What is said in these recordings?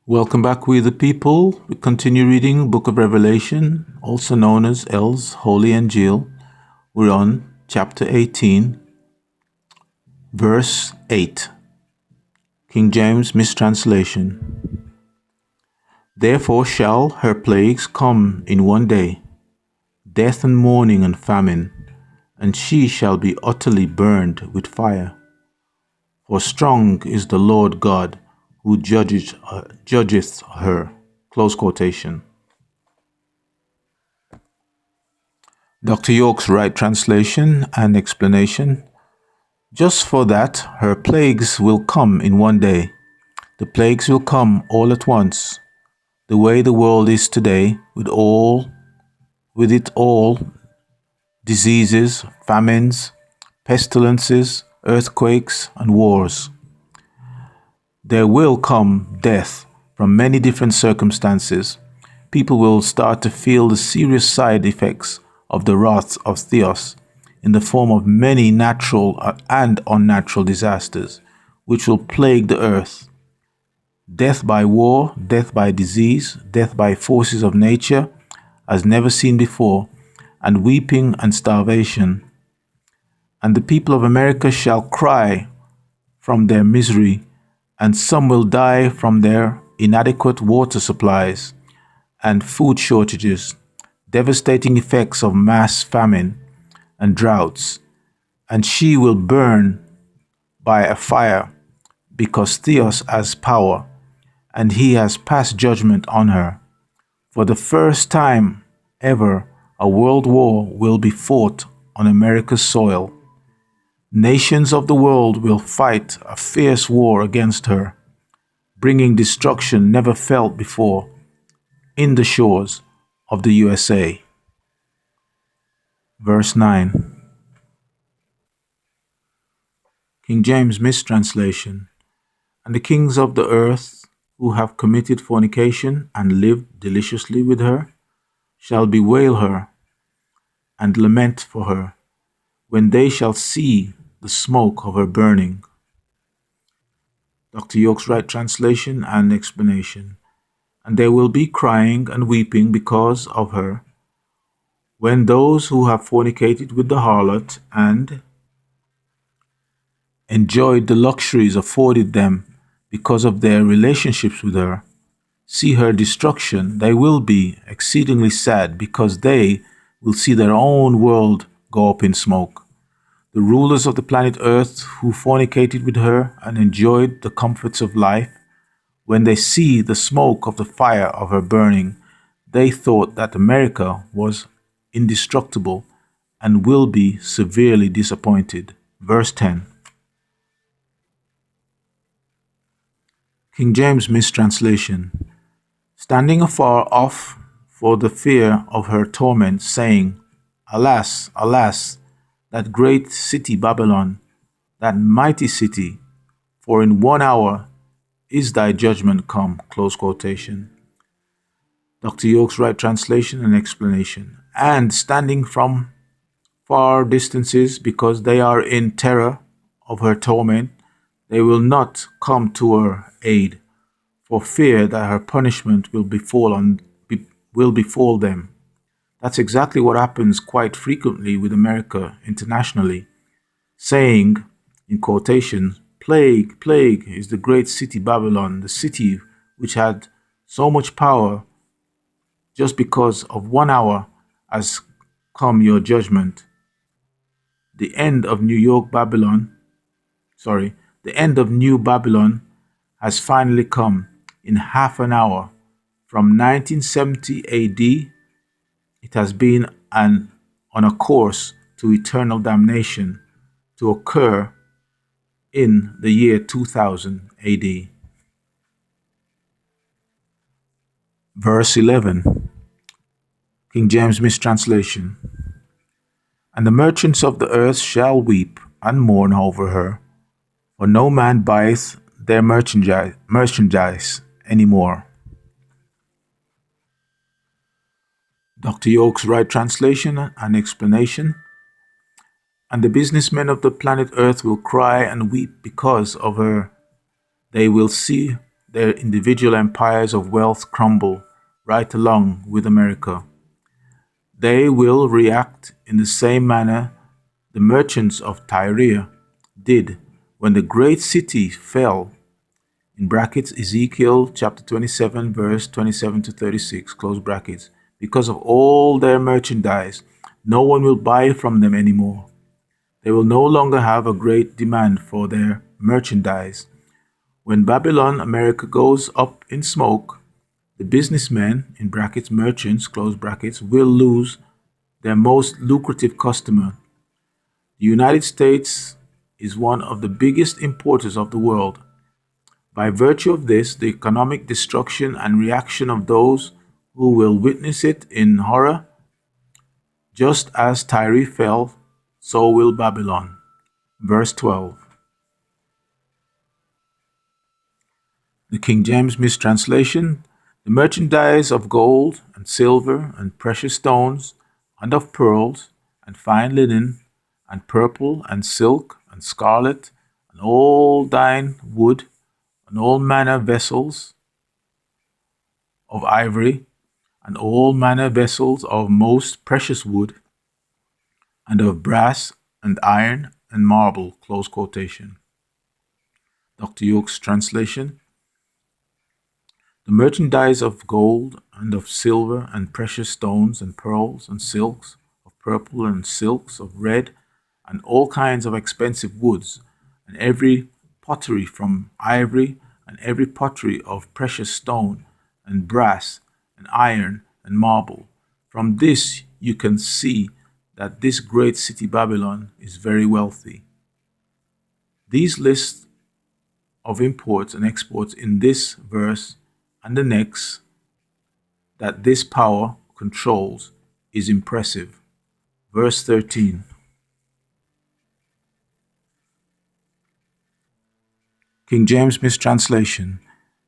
Welcome back, we the people. We continue reading Book of Revelation, also known as L's Holy Injiyl. We're on chapter 18, verse 8. King James mistranslation. Therefore shall her plagues come in one day, death and mourning and famine, and she shall be utterly burned with fire. For strong is the Lord God who judgeth her. Close quotation. Dr. York's right translation and explanation. Just for that, her plagues will come in one day. The plagues will come all at once. The way the world is today, with it all, diseases, famines, pestilences, earthquakes, and wars. There will come death from many different circumstances. People will start to feel the serious side effects of the wrath of Theos in the form of many natural and unnatural disasters, which will plague the earth. Death by war, death by disease, death by forces of nature, as never seen before, and weeping and starvation. And the people of America shall cry from their misery, and some will die from their inadequate water supplies and food shortages, devastating effects of mass famine and droughts, and she will burn by a fire, because Theos has power, and he has passed judgment on her. For the first time ever, a world war will be fought on America's soil. Nations of the world will fight a fierce war against her, bringing destruction never felt before in the shores of the USA. Verse 9. King James mistranslation. And the kings of the earth who have committed fornication and lived deliciously with her shall bewail her and lament for her when they shall see the smoke of her burning. Dr. York's right translation and explanation. And there will be crying and weeping because of her, when those who have fornicated with the harlot and enjoyed the luxuries afforded them because of their relationships with her see her destruction. They will be exceedingly sad, because they will see their own world go up in smoke. The rulers of the planet Earth who fornicated with her and enjoyed the comforts of life, when they see the smoke of the fire of her burning, they thought that America was indestructible and will be severely disappointed. Verse 10. King James mistranslation. Standing afar off for the fear of her torment, saying, Alas, alas, that great city Babylon, that mighty city, for in 1 hour is thy judgment come. Close quotation. Dr. York's right translation and explanation. And standing from far distances, because they are in terror of her torment, they will not come to her aid, for fear that her punishment will befall them. That's exactly what happens quite frequently with America internationally, saying, in quotation, plague, plague is the great city Babylon, the city which had so much power. Just because of 1 hour has come your judgment. The end of New Babylon has finally come in half an hour. From 1970 AD, it has been on a course to eternal damnation to occur in the year 2000 AD. Verse 11. King James mistranslation. And the merchants of the earth shall weep and mourn over her, for no man buyeth their merchandise any more. Dr. York's right translation and explanation. And the businessmen of the planet Earth will cry and weep because of her. They will see their individual empires of wealth crumble right along with America. They will react in the same manner the merchants of Tyre did when the great city fell. In brackets, Ezekiel chapter 27, verse 27 to 36, close brackets. Because of all their merchandise, no one will buy from them anymore. They will no longer have a great demand for their merchandise. When Babylon, America goes up in smoke, the businessmen, in brackets, merchants, close brackets, will lose their most lucrative customer. The United States is one of the biggest importers of the world. By virtue of this, the economic destruction and reaction of those who will witness it in horror, just as Tyre fell, so will Babylon. Verse 12. The King James mistranslation: the merchandise of gold and silver and precious stones, and of pearls, and fine linen, and purple, and silk, and scarlet, and all thine wood, and all manner vessels of ivory, and all manner vessels of most precious wood, and of brass, and iron, and marble. Close quotation. Dr. York's translation: the merchandise of gold and of silver and precious stones and pearls and silks, of purple and silks of red, and all kinds of expensive woods, and every pottery from ivory, and every pottery of precious stone, and brass, and iron, and marble. From this you can see that this great city Babylon is very wealthy. These lists of imports and exports in this verse and the next that this power controls is impressive. Verse 13. King James mistranslation: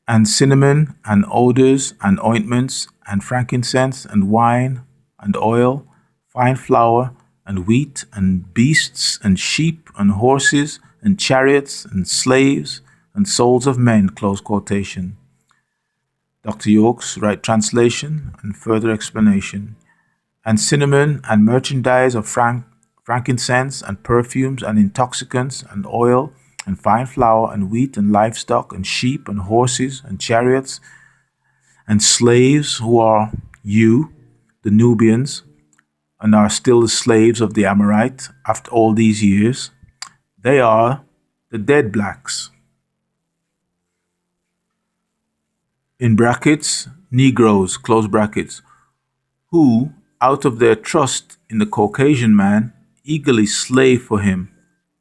and cinnamon, and odors, and ointments, and frankincense, and wine, and oil, fine flour, and wheat, and beasts, and sheep, and horses, and chariots, and slaves, and souls of men. Close quotation. Dr. York's right translation and further explanation: and cinnamon, and merchandise of frankincense, and perfumes, and intoxicants, and oil, and fine flour, and wheat, and livestock, and sheep, and horses, and chariots, and slaves who are you, the Nubians, and are still the slaves of the Amorite after all these years. They are the dead blacks. In brackets, Negroes, close brackets, who, out of their trust in the Caucasian man, eagerly slave for him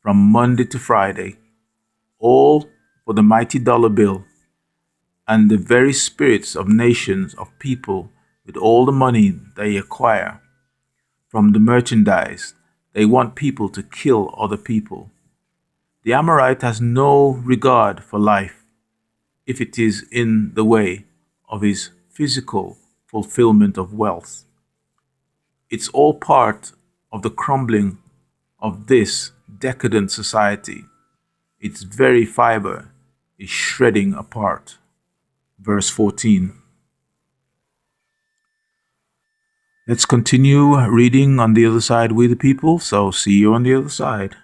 from Monday to Friday, all for the mighty dollar bill, and the very spirits of nations of people with all the money they acquire from the merchandise. They want people to kill other people. The Amorite has no regard for life if it is in the way of his physical fulfillment of wealth. It's all part of the crumbling of this decadent society. Its very fiber is shredding apart. Verse 14. Let's continue reading on the other side with the people, so see you on the other side.